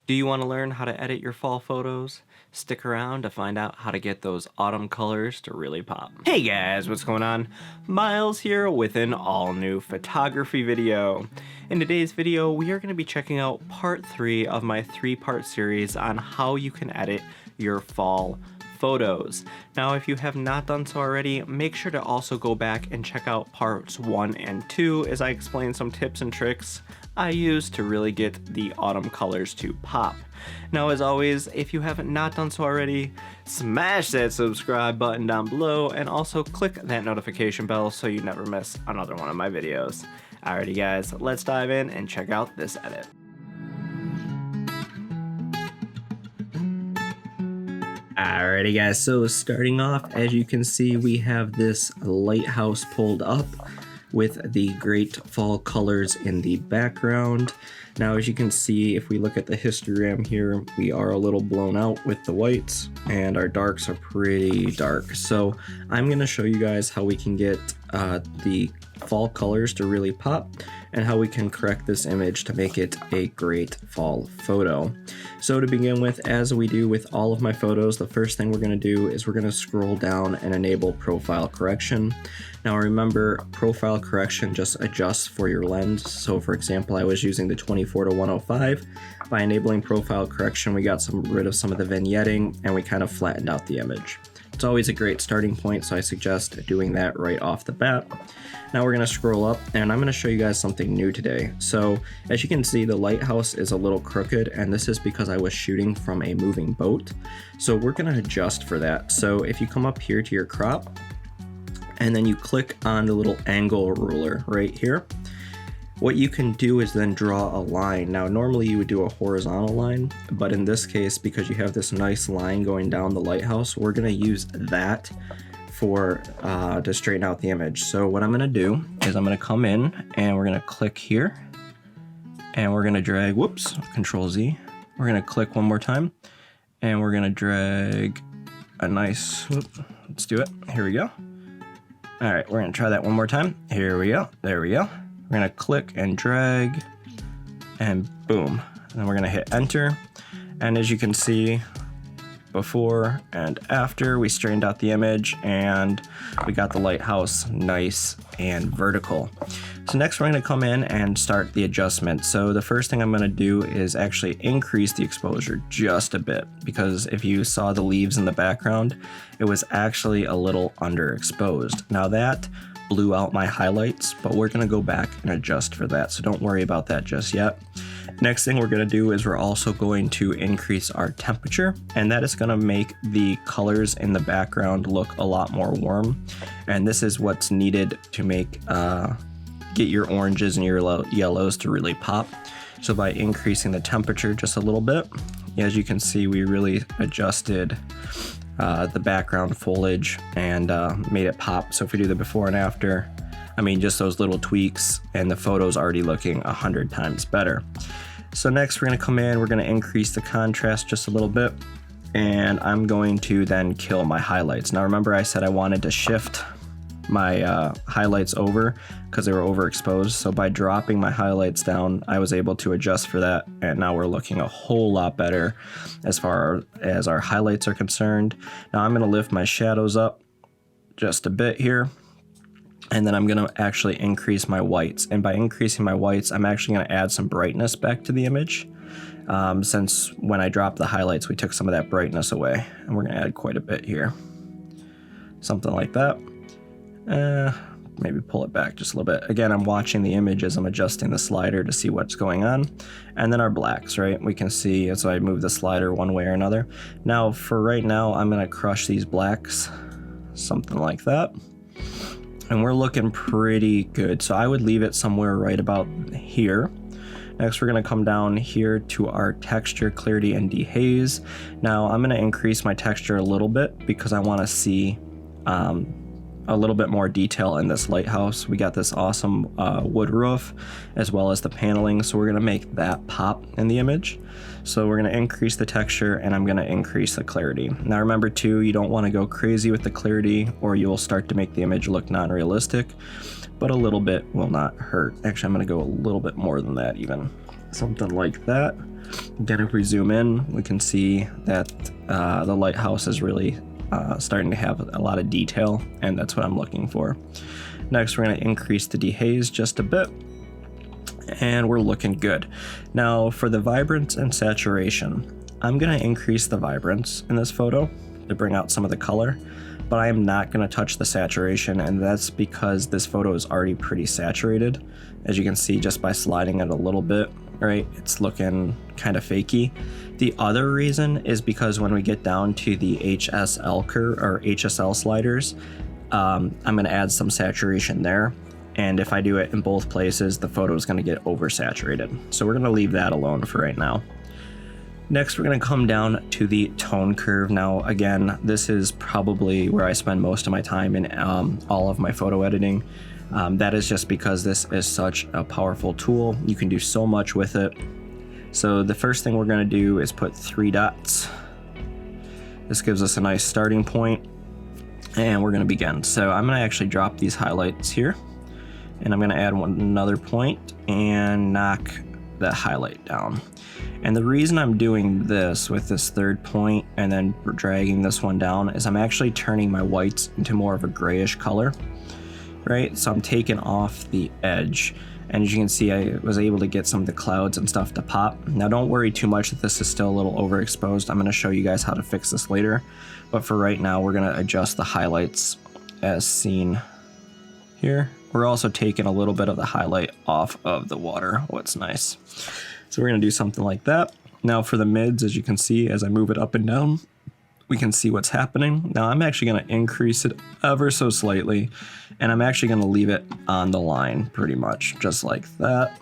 Do you want to learn how to edit your fall photos? Stick around to find out how to get those autumn colors to really pop. Hey guys, what's going on? Miles here with an all new photography video. In today's video, we are going to be checking out part 3 of my 3-part series on how you can edit your fall photos. Now, if you have not done so already, make sure to also go back and check out parts 1 and 2 as I explain some tips and tricks I use to really get the autumn colors to pop. Now, as always, if you haven't not done so already, smash that subscribe button down below and also click that notification bell so you never miss another one of my videos. Alrighty guys, let's dive in and check out this edit. Alrighty guys, so starting off, as you can see, we have this lighthouse pulled up with the great fall colors in the background. Now, as you can see, if we look at the histogram here, we are a little blown out with the whites and our darks are pretty dark. So I'm going to show you guys how we can get the fall colors to really pop and how we can correct this image to make it a great fall photo. So to begin with, as we do with all of my photos, the first thing we're going to do is we're going to scroll down and enable profile correction. Now remember, profile correction just adjusts for your lens. So for example, I was using the 24-105. By enabling profile correction, we got rid of some of the vignetting and we kind of flattened out the image. It's always a great starting point, so I suggest doing that right off the bat. Now we're going to scroll up and I'm going to show you guys something new today. So as you can see, the lighthouse is a little crooked, and this is because I was shooting from a moving boat. So we're going to adjust for that. So if you come up here to your crop and then you click on the little angle ruler right here, what you can do is then draw a line. Now normally you would do a horizontal line, but in this case, because you have this nice line going down the lighthouse, we're going to use that for to straighten out the image. So what I'm going to do is I'm going to come in and we're going to click here and we're going to drag, whoops, Control Z. We're going to click one more time and we're going to drag a nice, let's do it. Here we go. All right, we're going to try that one more time. Here we go. There we go. We're going to click and drag and boom. And then we're going to hit enter. And as you can see, before and after, we straightened out the image and we got the lighthouse nice and vertical. So next we're going to come in and start the adjustment. So the first thing I'm going to do is actually increase the exposure just a bit, because if you saw the leaves in the background, it was actually a little underexposed. Now that blew out my highlights, but we're going to go back and adjust for that, so don't worry about that just yet. Next thing we're going to do is we're also going to increase our temperature, and that is going to make the colors in the background look a lot more warm, and this is what's needed to make get your oranges and your yellows to really pop. So by increasing the temperature just a little bit, as you can see, we really adjusted the background foliage and made it pop. So if we do the before and after, I mean, just those little tweaks and the photo's already looking 100 times better. So next we're going to come in, we're going to increase the contrast just a little bit, and I'm going to then kill my highlights. Now remember, I said I wanted to shift my highlights over because they were overexposed. So by dropping my highlights down, I was able to adjust for that, and now we're looking a whole lot better as far as our highlights are concerned. Now I'm going to lift my shadows up just a bit here, and then I'm going to actually increase my whites. And by increasing my whites, I'm actually going to add some brightness back to the image. Since when I dropped the highlights, we took some of that brightness away, and we're going to add quite a bit here. Something like that. Maybe pull it back just a little bit. Again, I'm watching the image as I'm adjusting the slider to see what's going on. And then our blacks, right? We can see as I move the slider one way or another. Now, for right now, I'm going to crush these blacks, something like that. And we're looking pretty good. So I would leave it somewhere right about here. Next, we're going to come down here to our texture, clarity, and dehaze. Now, I'm going to increase my texture a little bit because I want to see a little bit more detail in this lighthouse. We got this awesome wood roof as well as the paneling, so we're going to make that pop in the image. So we're going to increase the texture and I'm going to increase the clarity. Now remember too, you don't want to go crazy with the clarity or you'll start to make the image look non-realistic, but a little bit will not hurt. Actually, I'm going to go a little bit more than that even. something like that. Again, if we zoom in, we can see that the lighthouse is really starting to have a lot of detail, and that's what I'm looking for. Next, we're going to increase the dehaze just a bit, and we're looking good. Now for the vibrance and saturation, I'm going to increase the vibrance in this photo to bring out some of the color, but I am not going to touch the saturation, and that's because this photo is already pretty saturated. As you can see just by sliding it a little bit, right, it's looking kind of fakey. The other reason is because when we get down to the HSL curve or HSL sliders, I'm going to add some saturation there, and if I do it in both places, the photo is going to get oversaturated. So we're going to leave that alone for right now. Next, we're going to come down to the tone curve. Now, again, this is probably where I spend most of my time in all of my photo editing. That is just because this is such a powerful tool. You can do so much with it. So the first thing we're going to do is put 3 dots. This gives us a nice starting point, and we're going to begin. So I'm going to actually drop these highlights here, and I'm going to add another point and knock that highlight down. And the reason I'm doing this with this 3rd point and then dragging this one down is I'm actually turning my whites into more of a grayish color, right? So I'm taking off the edge, and as you can see, I was able to get some of the clouds and stuff to pop. Now don't worry too much that this is still a little overexposed. I'm going to show you guys how to fix this later, but for right now we're going to adjust the highlights as seen here. We're also taking a little bit of the highlight off of the water, what's nice. So we're going to do something like that. Now for the mids, as you can see, as I move it up and down, we can see what's happening. Now I'm actually going to increase it ever so slightly, and I'm actually going to leave it on the line pretty much, just like that.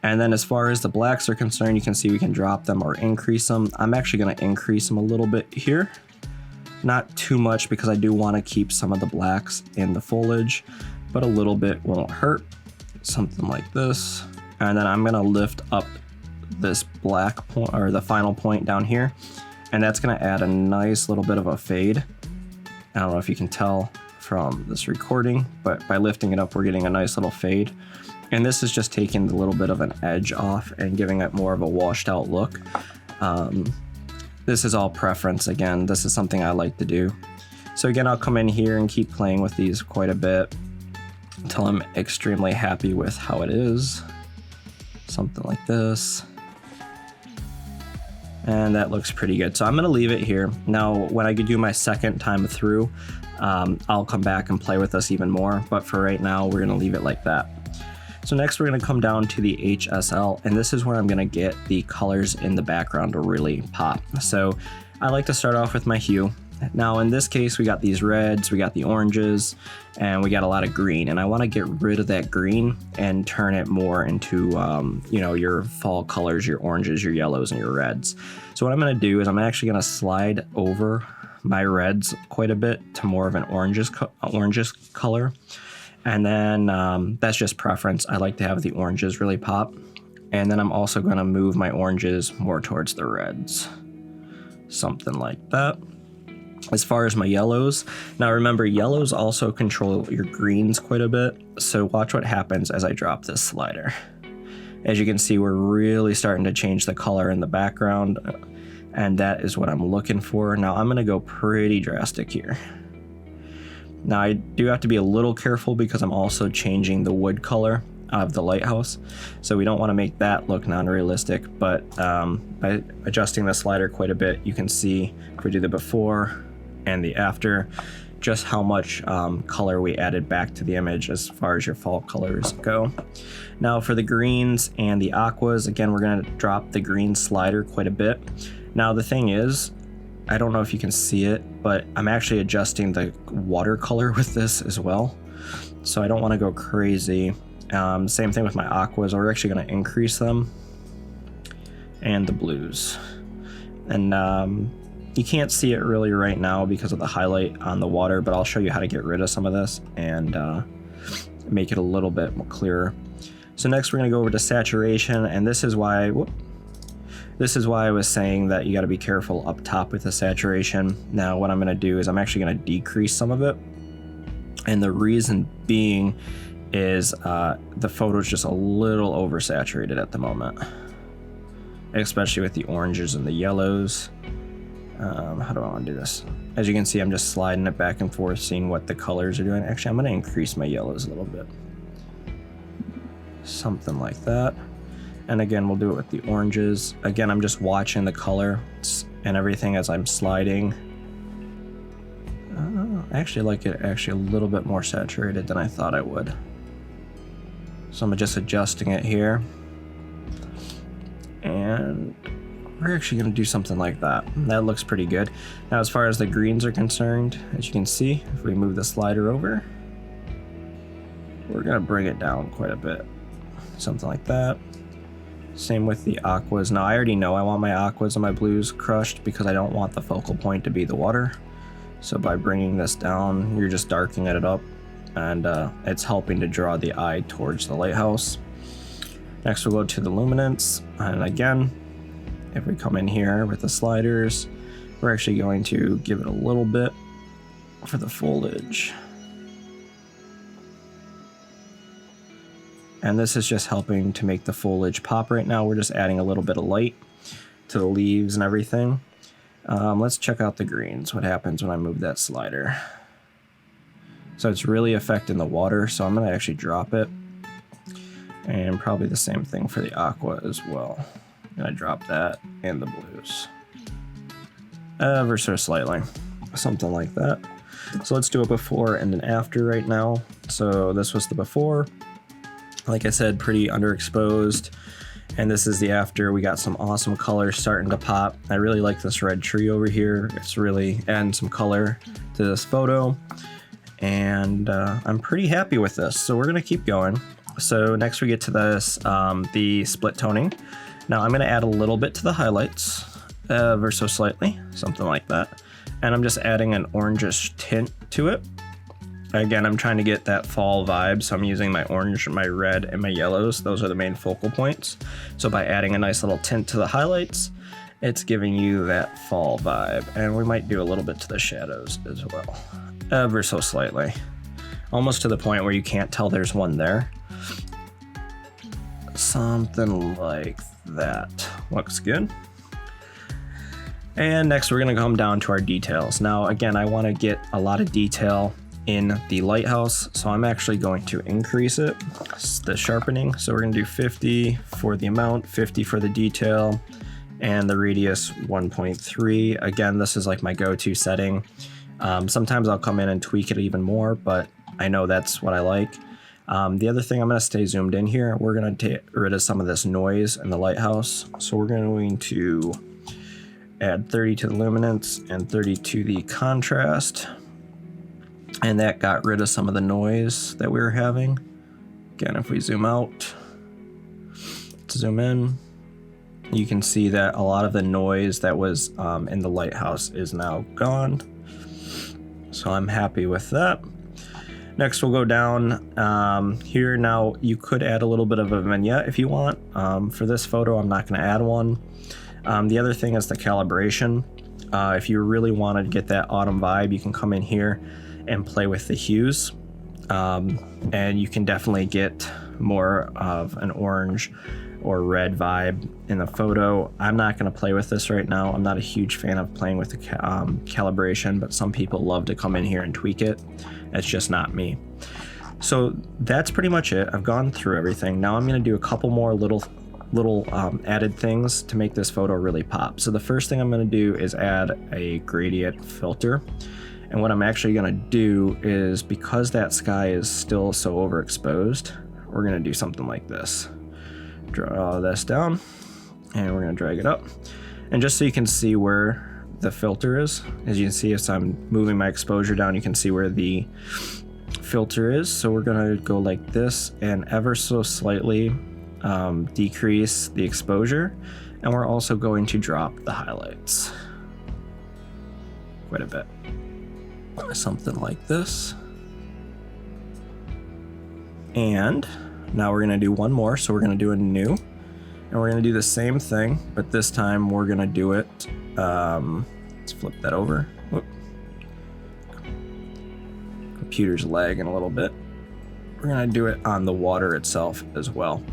And then as far as the blacks are concerned, you can see we can drop them or increase them. I'm actually going to increase them a little bit here. Not too much because I do want to keep some of the blacks in the foliage, but a little bit won't hurt. Something like this. And then I'm going to lift up this black point, or the final point down here, and that's going to add a nice little bit of a fade. I don't know if you can tell from this recording, but by lifting it up, we're getting a nice little fade. And this is just taking the little bit of an edge off and giving it more of a washed out look. This is all preference. Again, this is something I like to do. So again, I'll come in here and keep playing with these quite a bit until I'm extremely happy with how it is. Something like this. And that looks pretty good. So I'm going to leave it here. Now, when I do my second time through, I'll come back and play with this even more. But for right now, we're going to leave it like that. So next, we're going to come down to the HSL, and this is where I'm going to get the colors in the background to really pop. So I like to start off with my hue. Now in this case, we got these reds, we got the oranges, and we got a lot of green, and I want to get rid of that green and turn it more into you know, your fall colors, your oranges, your yellows, and your reds. So what I'm going to do is I'm actually going to slide over my reds quite a bit to more of an oranges color, and then that's just preference. I like to have the oranges really pop, and then I'm also going to move my oranges more towards the reds, something like that. As far as my yellows, now remember, yellows also control your greens quite a bit, so watch what happens as I drop this slider. As you can see, we're really starting to change the color in the background, and that is what I'm looking for. Now I'm going to go pretty drastic here. Now I do have to be a little careful because I'm also changing the wood color of the lighthouse, so we don't want to make that look non-realistic, but by adjusting the slider quite a bit, you can see if we do the before and the after, just how much color we added back to the image as far as your fall colors go. Now for the greens and the aquas, again, we're going to drop the green slider quite a bit. Now the thing is, I don't know if you can see it, but I'm actually adjusting the watercolor with this as well, so I don't want to go crazy. Same thing with my aquas. We're actually going to increase them, and the blues. And you can't see it really right now because of the highlight on the water, but I'll show you how to get rid of some of this and make it a little bit more clearer. So next we're going to go over to saturation, and this is why I was saying that you got to be careful up top with the saturation. Now what I'm going to do is I'm actually going to decrease some of it, and the reason being is the photo's just a little oversaturated at the moment, especially with the oranges and the yellows. How do I want to do this? As you can see, I'm just sliding it back and forth, seeing what the colors are doing. Actually, I'm going to increase my yellows a little bit. Something like that. And again, we'll do it with the oranges. Again, I'm just watching the color and everything as I'm sliding. I actually like it actually a little bit more saturated than I thought I would. So I'm just adjusting it here. And we're actually going to do something like that. That looks pretty good. Now, as far as the greens are concerned, as you can see, if we move the slider over, we're going to bring it down quite a bit. Something like that. Same with the aquas. Now, I already know I want my aquas and my blues crushed because I don't want the focal point to be the water. So by bringing this down, you're just darkening it up, and it's helping to draw the eye towards the lighthouse. Next, we'll go to the luminance, and again, if we come in here with the sliders, we're actually going to give it a little bit for the foliage. And this is just helping to make the foliage pop right now. We're just adding a little bit of light to the leaves and everything. Let's check out the greens, what happens when I move that slider. So it's really affecting the water, so I'm going to actually drop it. And probably the same thing for the aqua as well. I'm going to drop that and the blues. Ever so slightly, something like that. So let's do a before and an after right now. So this was the before. Like I said, pretty underexposed. And this is the after. We got some awesome colors starting to pop. I really like this red tree over here. It's really adding some color to this photo. And I'm pretty happy with this. So we're going to keep going. So next we get to this, the split toning. Now I'm going to add a little bit to the highlights, ever so slightly, something like that. And I'm just adding an orangish tint to it. Again, I'm trying to get that fall vibe, so I'm using my orange, my red, and my yellows. Those are the main focal points. So by adding a nice little tint to the highlights, it's giving you that fall vibe. And we might do a little bit to the shadows as well, ever so slightly. Almost to the point where you can't tell there's one there. Something like that. Looks good. And next we're gonna come down to our details. Now, again, I wanna get a lot of detail in the lighthouse, so I'm actually going to increase it, the sharpening. So we're going to do 50 for the amount, 50 for the detail, and the radius 1.3. Again, this is like my go-to setting. Sometimes I'll come in and tweak it even more, but I know that's what I like. The other thing, I'm going to stay zoomed in here. We're going to get rid of some of this noise in the lighthouse. So we're going to add 30 to the luminance and 30 to the contrast. And that got rid of some of the noise that we were having. Again, if we zoom out, zoom in, you can see that a lot of the noise that was in the lighthouse is now gone. So I'm happy with that. Next, we'll go down here. Now, you could add a little bit of a vignette if you want. For this photo, I'm not going to add one. The other thing is the calibration. If you really want to get that autumn vibe, you can come in here and play with the hues, and you can definitely get more of an orange or red vibe in the photo. I'm not going to play with this right now. I'm not a huge fan of playing with the calibration, but some people love to come in here and tweak it. It's just not me. So that's pretty much it. I've gone through everything. Now I'm going to do a couple more little added things to make this photo really pop. So the first thing I'm going to do is add a gradient filter. And what I'm actually going to do is, because that sky is still so overexposed, we're going to do something like this. Draw this down, and we're going to drag it up. And just so you can see where the filter is, as you can see, as I'm moving my exposure down, you can see where the filter is. So we're going to go like this and ever so slightly decrease the exposure. And we're also going to drop the highlights quite a bit. Something like this. And now we're going to do one more. So we're going to do a new, and we're going to do the same thing, but this time we're going to do it. Let's flip that over. Whoop. Computer's lagging a little bit. we're gonna do it on the water itself as well.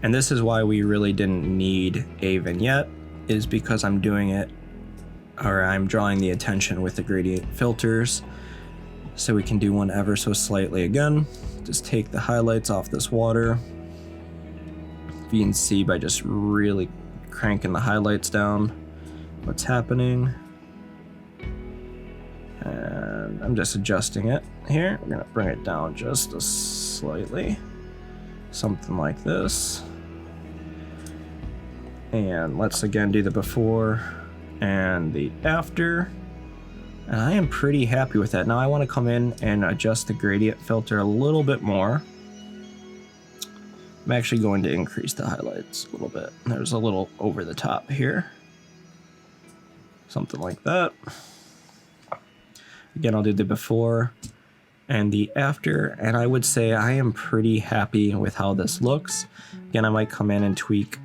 And this is why we really didn't need a vignette, is because I'm doing it, or I'm drawing the attention with the gradient filters. So we can do one ever so slightly again. Just take the highlights off this water. You can see by just really cranking the highlights down what's happening. And I'm just adjusting it here. We're gonna bring it down just a slightly. Something like this. And let's again do the before and the after. And I am pretty happy with that. Now I want to come in and adjust the gradient filter a little bit more. I'm actually going to increase the highlights a little bit. There's a little over the top here. Something like that. Again, I'll do the before and the after, and I would say I am pretty happy with how this looks. Again, I might come in and tweak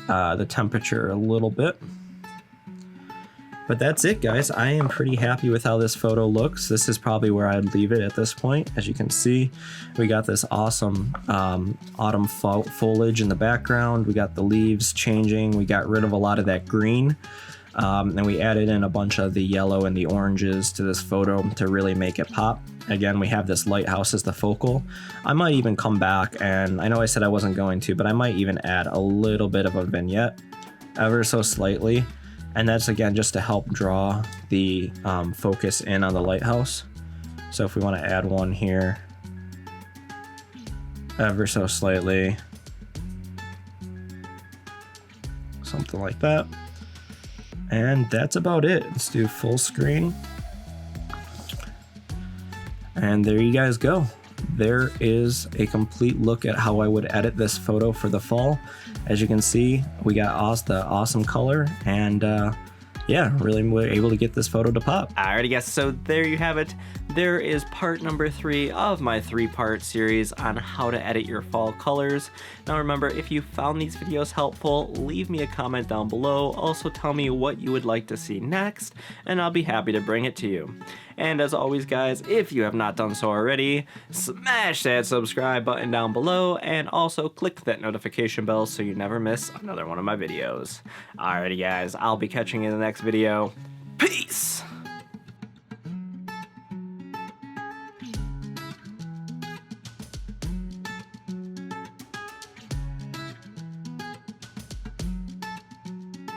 the temperature a little bit. But that's it, guys. I am pretty happy with how this photo looks. This is probably where I'd leave it at this point. As you can see, we got this awesome autumn foliage in the background. We got the leaves changing. We got rid of a lot of that green. And we added in a bunch of the yellow and the oranges to this photo to really make it pop. Again, we have this lighthouse as the focal. I might even come back, and I know I said I wasn't going to, but I might even add a little bit of a vignette, ever so slightly. And that's again just to help draw the focus in on the lighthouse. So if we want to add one here, ever so slightly, something like that. And that's about it. Let's do full screen. And there you guys go. There is a complete look at how I would edit this photo for the fall. As you can see, we got the awesome color, and yeah, really were able to get this photo to pop. Alrighty guys, so there you have it. There is part number 3 of my 3-part series on how to edit your fall colors. Now remember, if you found these videos helpful, leave me a comment down below. Also tell me what you would like to see next, and I'll be happy to bring it to you. And as always guys, if you have not done so already, smash that subscribe button down below, and also click that notification bell so you never miss another one of my videos. Alrighty guys, I'll be catching you in the next video. Peace!